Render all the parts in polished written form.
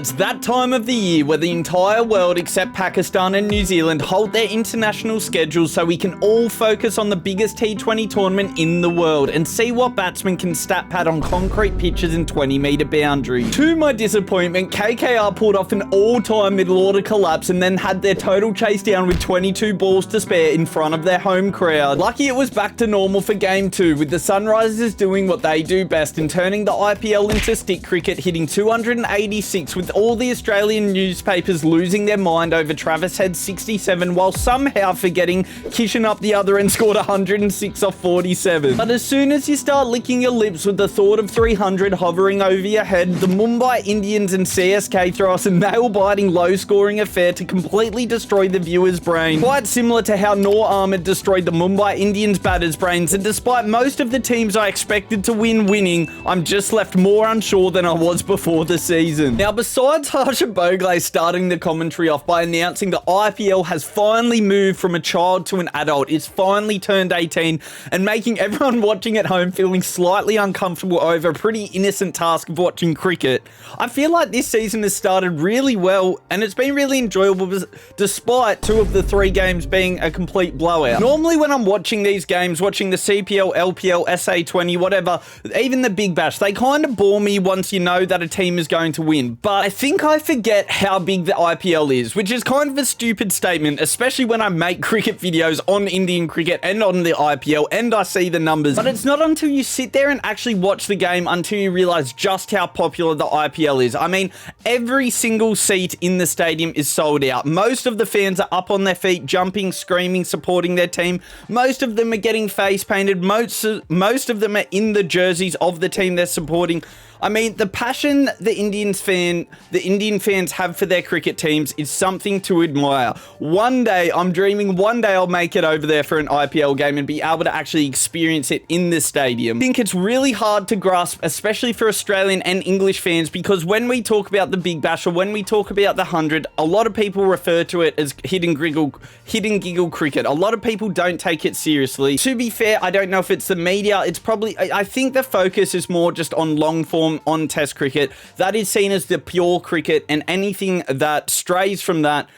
It's that time of the year where the entire world except Pakistan and New Zealand halt their international schedules so we can all focus on the biggest T20 tournament in the world and see what batsmen can stat pad on concrete pitches and 20-metre boundaries. To my disappointment, KKR pulled off an all-time middle-order collapse and then had their total chase down with 22 balls to spare in front of their home crowd. Lucky it was back to normal for Game 2, with the Sunrisers doing what they do best and turning the IPL into stick cricket, hitting 286 with all the Australian newspapers losing their mind over Travis Head's 67 while somehow forgetting KISHAN up the other and scored 106 off 47. But as soon as you start licking your lips with the thought of 300 hovering over your head, the Mumbai Indians and CSK throw us a nail-biting low-scoring affair to completely destroy the viewer's brain. Quite similar to how Noor Ahmed destroyed the Mumbai Indians batters' brains, and despite most of the teams I expected to win winning, I'm just left more unsure than I was before the season. Now, besides Harsha Bogle starting the commentary off by announcing the IPL has finally moved from a child to an adult, it's finally turned 18, and making everyone watching at home feeling slightly uncomfortable over a pretty innocent task of watching cricket, I feel like this season has started really well, and it's been really enjoyable despite 2 of the 3 games being a complete blowout. Normally when I'm watching these games, watching the CPL, LPL, SA20, whatever, even the Big Bash, they kind of bore me once you know that a team is going to win. But I think I forget how big the IPL is, which is kind of a stupid statement, especially when I make cricket videos on Indian cricket and on the IPL and I see the numbers. But it's not until you sit there and actually watch the game until you realize just how popular the IPL is. I mean, every single seat in the stadium is sold out. Most of the fans are up on their feet, jumping, screaming, supporting their team. Most of them are getting face painted. Most of them are in the jerseys of the team they're supporting. I mean, the passion the Indian fans have for their cricket teams is something to admire. I'm dreaming one day I'll make it over there for an IPL game and be able to actually experience it in the stadium. I think it's really hard to grasp, especially for Australian and English fans, because when we talk about the Big Bash or when we talk about the 100, a lot of people refer to it as hidden giggle cricket. A lot of people don't take it seriously. To be fair, I don't know if it's the media. It's probably, I think the focus is more just on long form, on test cricket. That is seen as the pure cricket, and anything that strays from that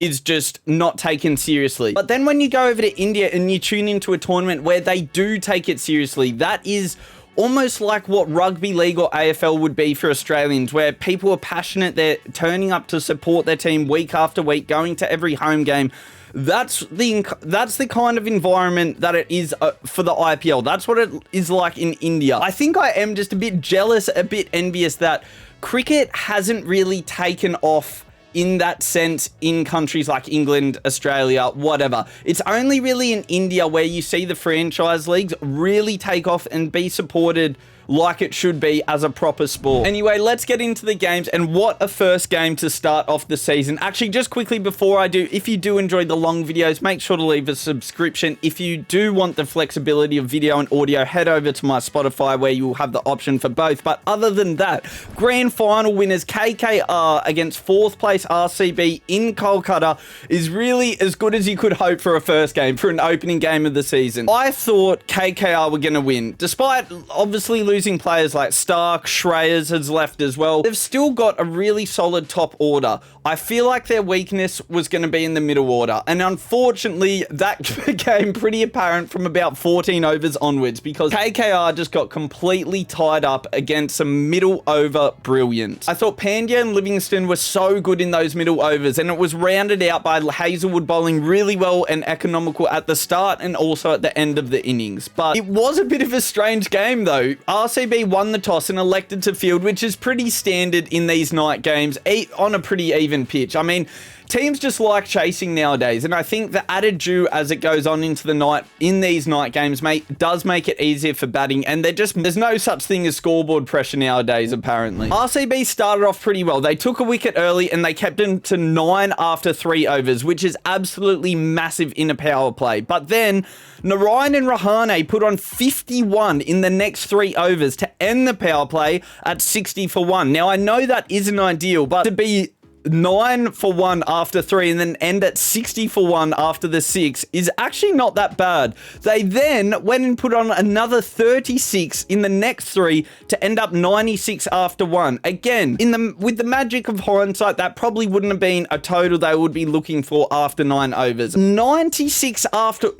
is just not taken seriously. But then when you go over to India and you tune into a tournament where they do take it seriously, that is almost like what rugby league or AFL would be for Australians, where people are passionate, they're turning up to support their team week after week, going to every home game. That's the kind of environment that it is for the IPL. That's what it is like in India. I think I am just a bit jealous, a bit envious that cricket hasn't really taken off in that sense in countries like England, Australia, whatever. It's only really in India where you see the franchise leagues really take off and be supported like it should be as a proper sport. Anyway, let's get into the games, and what a first game to start off the season. Actually, just quickly before I do, if you do enjoy the long videos, make sure to leave a subscription. If you do want the flexibility of video and audio, head over to my Spotify where you will have the option for both. But other than that, grand final winners KKR against 4th place RCB in Kolkata is really as good as you could hope for a first game, for an opening game of the season. I thought KKR were going to win, despite obviously losing players like Stark. Shreyas has left as well. They've still got a really solid top order. I feel like their weakness was going to be in the middle order, and unfortunately that became pretty apparent from about 14 overs onwards, because KKR just got completely tied up against some middle over brilliance. I thought Pandya and Livingston were so good in those middle overs, and it was rounded out by Hazelwood bowling really well and economical at the start and also at the end of the innings. But it was a bit of a strange game though. RCB won the toss and elected to field, which is pretty standard in these night games on a pretty even pitch. I mean, teams just like chasing nowadays, and I think the added dew as it goes on into the night in these night games does make it easier for batting, and there's no such thing as scoreboard pressure nowadays, apparently. RCB started off pretty well. They took a wicket early and they kept them to 9 after 3 overs, which is absolutely massive in a power play. But then Narayan and Rahane put on 51 in the next 3 overs to end the power play at 60 for 1. Now, I know that isn't ideal, but to be 9 for 1 after 3 and then end at 60 for 1 after the 6 is actually not that bad. They then went and put on another 36 in the next 3 to end up 96 after 1. Again, with the magic of hindsight, that probably wouldn't have been a total they would be looking for after 9 overs. 96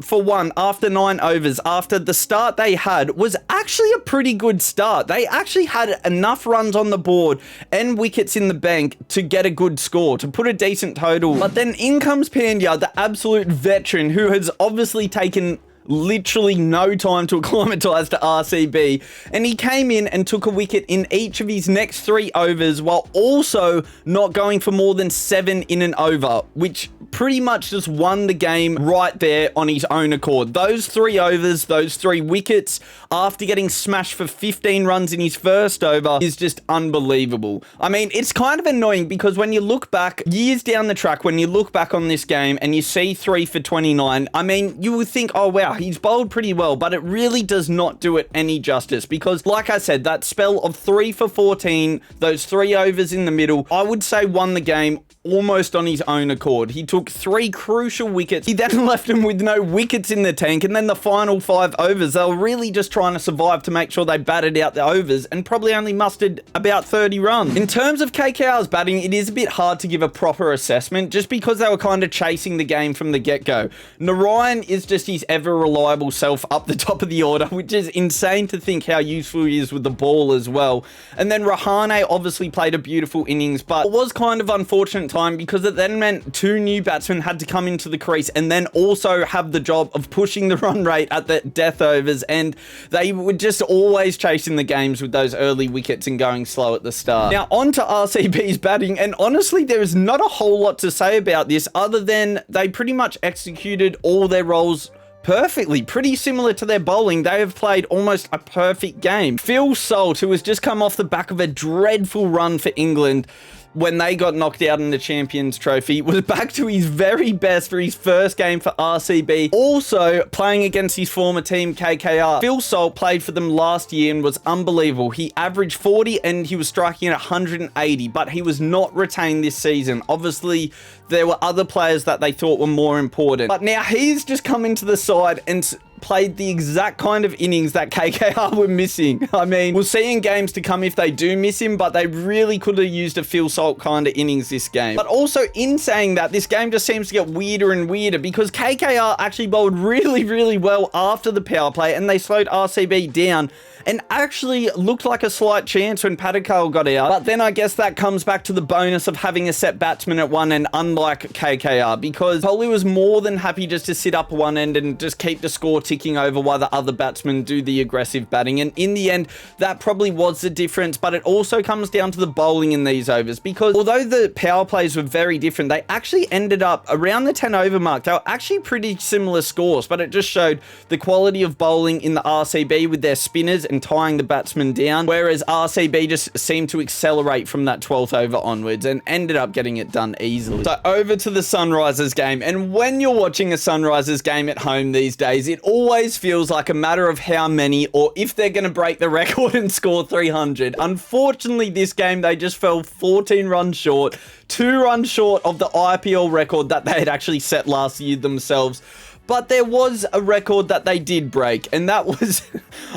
for 1 after 9 overs after the start they had was actually a pretty good start. They actually had enough runs on the board and wickets in the bank to get a good score, to put a decent total. But then in comes Pandya, the absolute veteran who has obviously taken literally no time to acclimatise to RCB, and he came in and took a wicket in each of his next 3 overs while also not going for more than 7 in an over, which pretty much just won the game right there on his own accord. Those 3 overs, those 3 wickets, after getting smashed for 15 runs in his first over, is just unbelievable. I mean, it's kind of annoying because when you look back years down the track, when you look back on this game and you see 3 for 29, I mean, you would think, oh wow, he's bowled pretty well, but it really does not do it any justice because, like I said, that spell of 3 for 14, those 3 overs in the middle, I would say won the game almost on his own accord. He took 3 crucial wickets. He then left him with no wickets in the tank, and then the final 5 overs, they were really just trying to survive to make sure they batted out the overs and probably only mustered about 30 runs. In terms of KKR's batting, it is a bit hard to give a proper assessment just because they were kind of chasing the game from the get-go. Narayan is just his ever-reliable self up the top of the order, which is insane to think how useful he is with the ball as well. And then Rahane obviously played a beautiful innings, but it was kind of unfortunate time because it then meant 2 new batsmen had to come into the crease and then also have the job of pushing the run rate at the death overs, and they were just always chasing the games with those early wickets and going slow at the start. Now on to RCB's batting, and honestly there is not a whole lot to say about this other than they pretty much executed all their roles perfectly, pretty similar to their bowling. They have played almost a perfect game. Phil Salt, who has just come off the back of a dreadful run for England when they got knocked out in the Champions Trophy, was back to his very best for his first game for RCB, also playing against his former team KKR. Phil Salt played for them last year and was unbelievable. He averaged 40 and he was striking at 180, but he was not retained this season. Obviously, there were other players that they thought were more important. But now he's just come into the side and played the exact kind of innings that KKR were missing. I mean, we'll see in games to come if they do miss him, but they really could have used a Phil Salt kind of innings this game. But also in saying that, this game just seems to get weirder and weirder because KKR actually bowled really, really well after the power play and they slowed RCB down and actually looked like a slight chance when Padikkal got out. But then I guess that comes back to the bonus of having a set batsman at one end, unlike KKR, because Kohli was more than happy just to sit up one end and just keep the score ticking over while the other batsmen do the aggressive batting. And in the end, that probably was the difference, but it also comes down to the bowling in these overs because although the power plays were very different, they actually ended up around the 10 over mark. They were actually pretty similar scores, but it just showed the quality of bowling in the RCB with their spinners and tying the batsman down, whereas RCB just seemed to accelerate from that 12th over onwards and ended up getting it done easily. So over to the Sunrisers game, and when you're watching a Sunrisers game at home these days, it always feels like a matter of how many or if they're going to break the record and score 300. Unfortunately, this game they just fell 14 runs short, 2 runs short of the IPL record that they had actually set last year themselves. But there was a record that they did break, and that was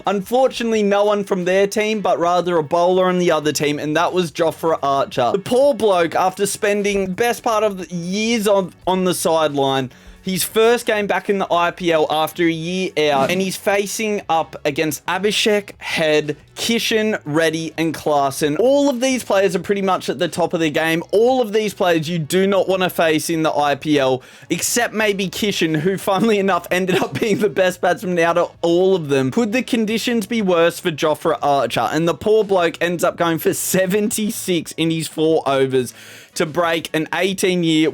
unfortunately no one from their team, but rather a bowler on the other team, and that was Jofra Archer. The poor bloke, after spending the best part of the years on the sideline, his first game back in the IPL after a year out, and he's facing up against Abhishek, Head, Kishan, Reddy, and Klaasen. All of these players are pretty much at the top of the game. All of these players you do not want to face in the IPL, except maybe Kishan, who funnily enough ended up being the best batsman out of all of them. Could the conditions be worse for Jofra Archer? And the poor bloke ends up going for 76 in his 4 overs to break an 18-year,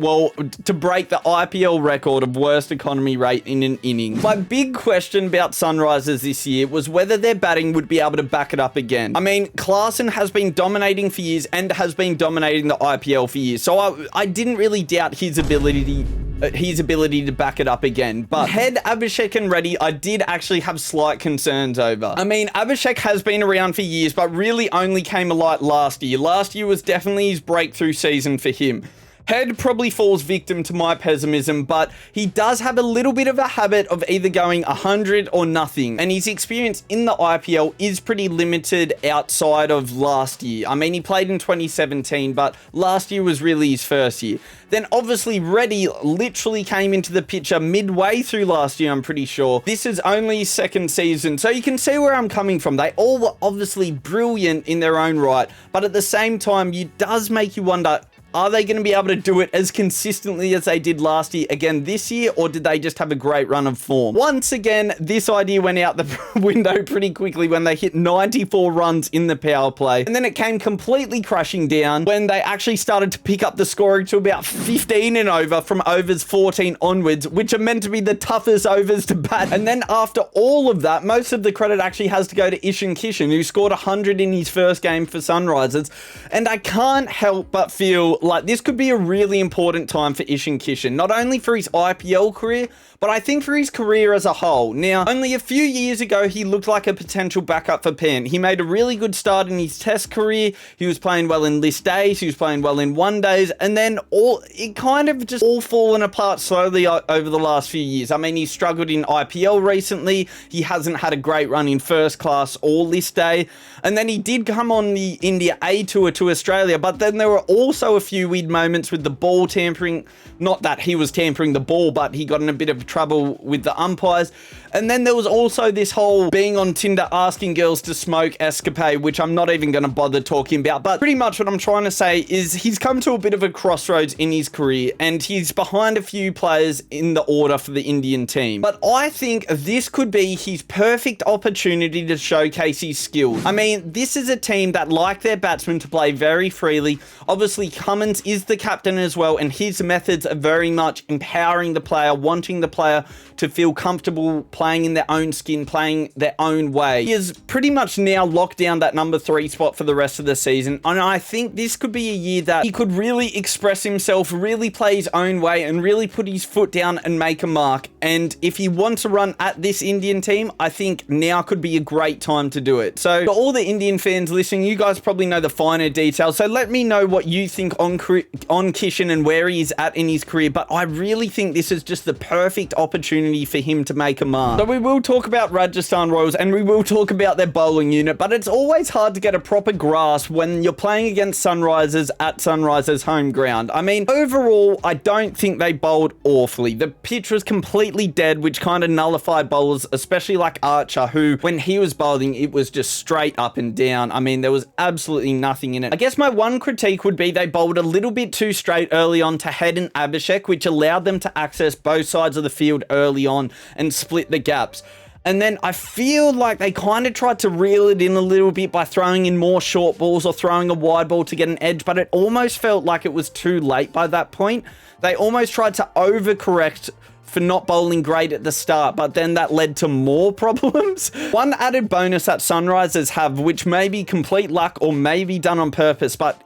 to break the IPL record of worst economy rate in an innings. My big question about Sunrisers this year was whether their batting would be able to back it up again. I mean, Klaasen has been dominating for years and has been dominating the IPL for years, so I didn't really doubt his ability his ability to back it up again. But Head, Abhishek and Reddy, I did actually have slight concerns over. I mean, Abhishek has been around for years, but really only came alight last year. Last year was definitely his breakthrough season for him. Head probably falls victim to my pessimism, but he does have a little bit of a habit of either going 100 or nothing, and his experience in the IPL is pretty limited outside of last year. I mean, he played in 2017, but last year was really his first year. Then obviously Reddy literally came into the picture midway through last year, I'm pretty sure. This is only his second season, so you can see where I'm coming from. They all were obviously brilliant in their own right, but at the same time, it does make you wonder, are they going to be able to do it as consistently as they did last year again this year, or did they just have a great run of form? Once again, this idea went out the window pretty quickly when they hit 94 runs in the power play, and then it came completely crashing down when they actually started to pick up the scoring to about 15 and over from overs 14 onwards, which are meant to be the toughest overs to bat. And then after all of that, most of the credit actually has to go to KISHAN, who scored 100 in his first game for Sunrisers, and I can't help but feel like this could be a really important time for KISHAN, not only for his IPL career, but I think for his career as a whole. Now, only a few years ago, he looked like a potential backup for Pan. He made a really good start in his test career. He was playing well in list days, he was playing well in one days, and then it kind of just all fallen apart slowly over the last few years. I mean, he struggled in IPL recently. He hasn't had a great run in first class or list day. And then he did come on the India A tour to Australia, but then there were also a few weird moments with the ball tampering. Not that he was tampering the ball, but he got in a bit of trouble with the umpires. And then there was also this whole being on Tinder asking girls to smoke escapade, which I'm not even going to bother talking about. But pretty much what I'm trying to say is he's come to a bit of a crossroads in his career, and he's behind a few players in the order for the Indian team. But I think this could be his perfect opportunity to showcase his skills. I mean, this is a team that like their batsmen to play very freely. Obviously, Cummins is the captain as well, and his methods are very much empowering the player, wanting the player to feel comfortable playing in their own skin, playing their own way. He has pretty much now locked down that number 3 spot for the rest of the season, and I think this could be a year that he could really express himself, really play his own way, and really put his foot down and make a mark. And if he wants to run at this Indian team, I think now could be a great time to do it. So for all the Indian fans listening, you guys probably know the finer details, so let me know what you think on KISHAN and where he is at in his career. But I really think this is just the perfect opportunity for him to make a mark. So we will talk about Rajasthan Royals and we will talk about their bowling unit, but it's always hard to get a proper grasp when you're playing against Sunrisers at Sunrisers home ground. I mean, overall, I don't think they bowled awfully. The pitch was completely dead, which kind of nullified bowlers, especially like Archer, who, when he was bowling, it was just straight up and down. I mean, there was absolutely nothing in it. I guess my one critique would be they bowled a little bit too straight early on to Head and Abhishek, which allowed them to access both sides of the field early on and split the gaps. And then I feel like they kind of tried to reel it in a little bit by throwing in more short balls or throwing a wide ball to get an edge, but it almost felt like it was too late by that point. They almost tried to overcorrect for not bowling great at the start, but then that led to more problems. One added bonus that Sunrisers have, which may be complete luck or may be done on purpose, but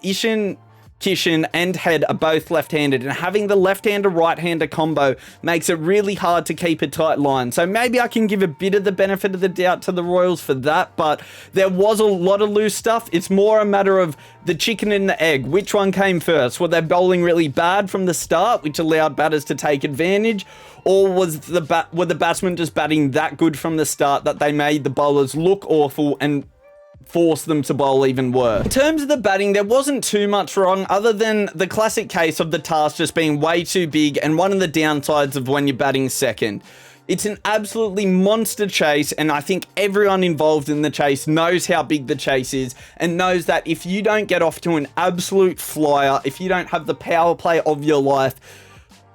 KISHAN and Head are both left-handed, and having the left-hander right-hander combo makes it really hard to keep a tight line. So maybe I can give a bit of the benefit of the doubt to the Royals for that, but there was a lot of loose stuff. It's more a matter of the chicken and the egg. Which one came first? Were they bowling really bad from the start, which allowed batters to take advantage? Or were the batsmen just batting that good from the start that they made the bowlers look awful and force them to bowl even worse? In terms of the batting, there wasn't too much wrong other than the classic case of the task just being way too big and one of the downsides of when you're batting second. It's an absolutely monster chase, and I think everyone involved in the chase knows how big the chase is and knows that if you don't get off to an absolute flyer, if you don't have the power play of your life,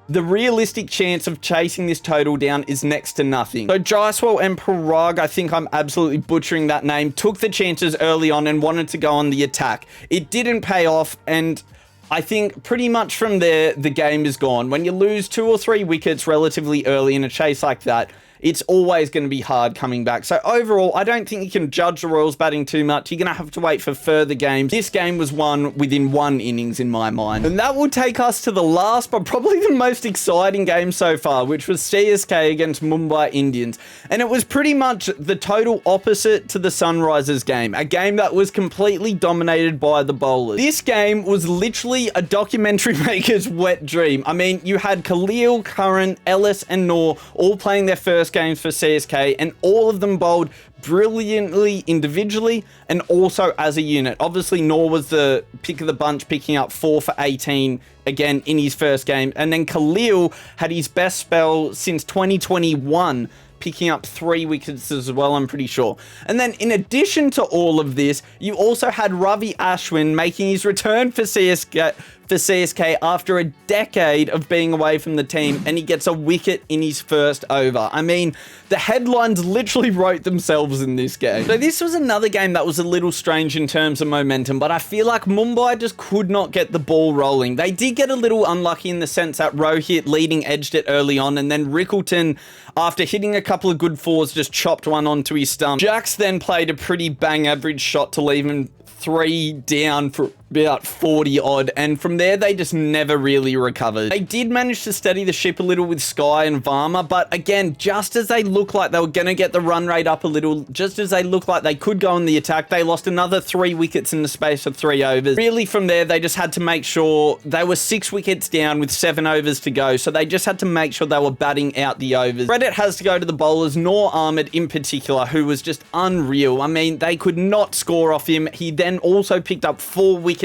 the realistic chance of chasing this total down is next to nothing. So Jaiswal and Parag, I think I'm absolutely butchering that name, took the chances early on and wanted to go on the attack. It didn't pay off, and I think pretty much from there, the game is gone. When you lose 2 or 3 wickets relatively early in a chase like that, it's always going to be hard coming back. So overall, I don't think you can judge the Royals batting too much. You're going to have to wait for further games. This game was won within one innings in my mind. And that will take us to the last, but probably the most exciting game so far, which was CSK against Mumbai Indians. And it was pretty much the total opposite to the Sunrisers game, a game that was completely dominated by the bowlers. This game was literally a documentary maker's wet dream. I mean, you had Khalil, Curran, Ellis, and Noor all playing their first games for CSK, and all of them bowled brilliantly individually and also as a unit. Obviously, Noor was the pick of the bunch, picking up 4 for 18 again in his first game. And then Khalil had his best spell since 2021, picking up 3 wickets as well, I'm pretty sure. And then in addition to all of this, you also had Ravi Ashwin making his return for CSK after a decade of being away from the team, and he gets a wicket in his first over. I mean, the headlines literally wrote themselves in this game. So this was another game that was a little strange in terms of momentum, but I feel like Mumbai just could not get the ball rolling. They did get a little unlucky in the sense that Rohit leading edged it early on, and then Rickleton, after hitting a couple of good fours, just chopped one onto his stump. Jax then played a pretty bang average shot to leave him 3 down for about 40 odd, and from there they just never really recovered. They did manage to steady the ship a little with Sky and Varma, but again, just as they looked like they were going to get the run rate up a little, just as they looked like they could go on the attack, they lost another 3 wickets in the space of 3 overs. Really, from there, they just had to make sure they were 6 wickets down with 7 overs to go, so they just had to make sure they were batting out the overs. Credit has to go to the bowlers, Noor Ahmed in particular, who was just unreal. I mean, they could not score off him. He then also picked up 4 wickets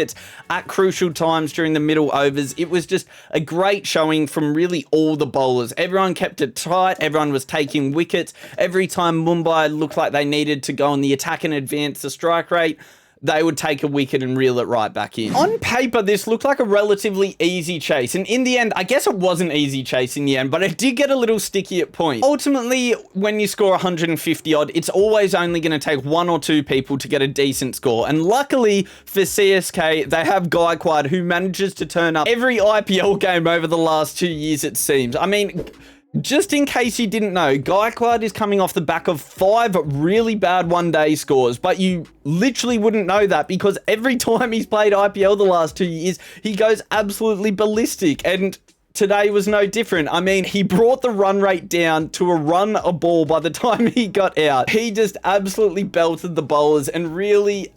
at crucial times during the middle overs. It was just a great showing from really all the bowlers. Everyone kept it tight. Everyone was taking wickets. Every time Mumbai looked like they needed to go on the attack and advance the strike rate, they would take a wicket and reel it right back in. On paper, this looked like a relatively easy chase, and in the end, I guess it was an easy chase in the end, but it did get a little sticky at points. Ultimately, when you score 150 odd, it's always only going to take 1 or 2 people to get a decent score, and luckily for CSK, they have Gaikwad, who manages to turn up every IPL game over the last 2 years, it seems. I mean, just in case you didn't know, Gaikwad is coming off the back of 5 really bad one-day scores, but you literally wouldn't know that because every time he's played IPL the last 2 years, he goes absolutely ballistic, and today was no different. I mean, he brought the run rate down to a run a ball by the time he got out. He just absolutely belted the bowlers, and really,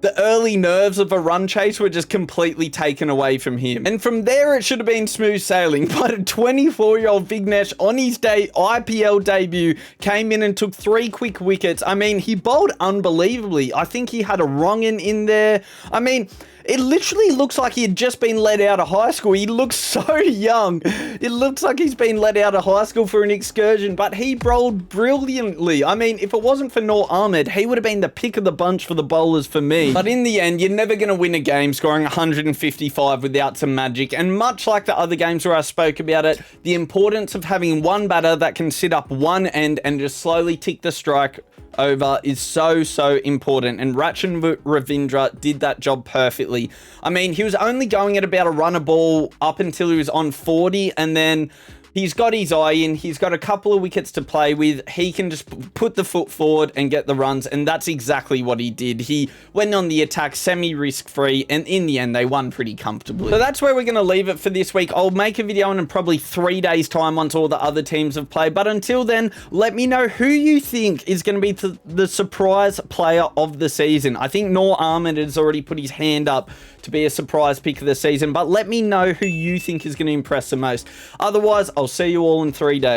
the early nerves of a run chase were just completely taken away from him. And from there, it should have been smooth sailing. But a 24-year-old Vignesh on his IPL debut came in and took 3 quick wickets. I mean, he bowled unbelievably. I think he had a wrong in there. I mean, it literally looks like he had just been let out of high school. He looks so young. It looks like he's been let out of high school for an excursion, but he bowled brilliantly. I mean, if it wasn't for Noor Ahmed, he would have been the pick of the bunch for the bowlers for me. But in the end, you're never going to win a game scoring 155 without some magic. And much like the other games where I spoke about it, the importance of having one batter that can sit up one end and just slowly tick the strike over is so important, and Rachin Ravindra did that job perfectly. I mean, he was only going at about a run a ball up until he was on 40, and then he's got his eye in, he's got a couple of wickets to play with, he can just put the foot forward and get the runs, and that's exactly what he did. He went on the attack semi-risk-free, and in the end, they won pretty comfortably. So that's where we're going to leave it for this week. I'll make a video in probably 3 days' time once all the other teams have played, but until then, let me know who you think is going to be the surprise player of the season. I think Noor Ahmed has already put his hand up to be a surprise pick of the season, but let me know who you think is going to impress the most. Otherwise, I'll see you all in 3 days.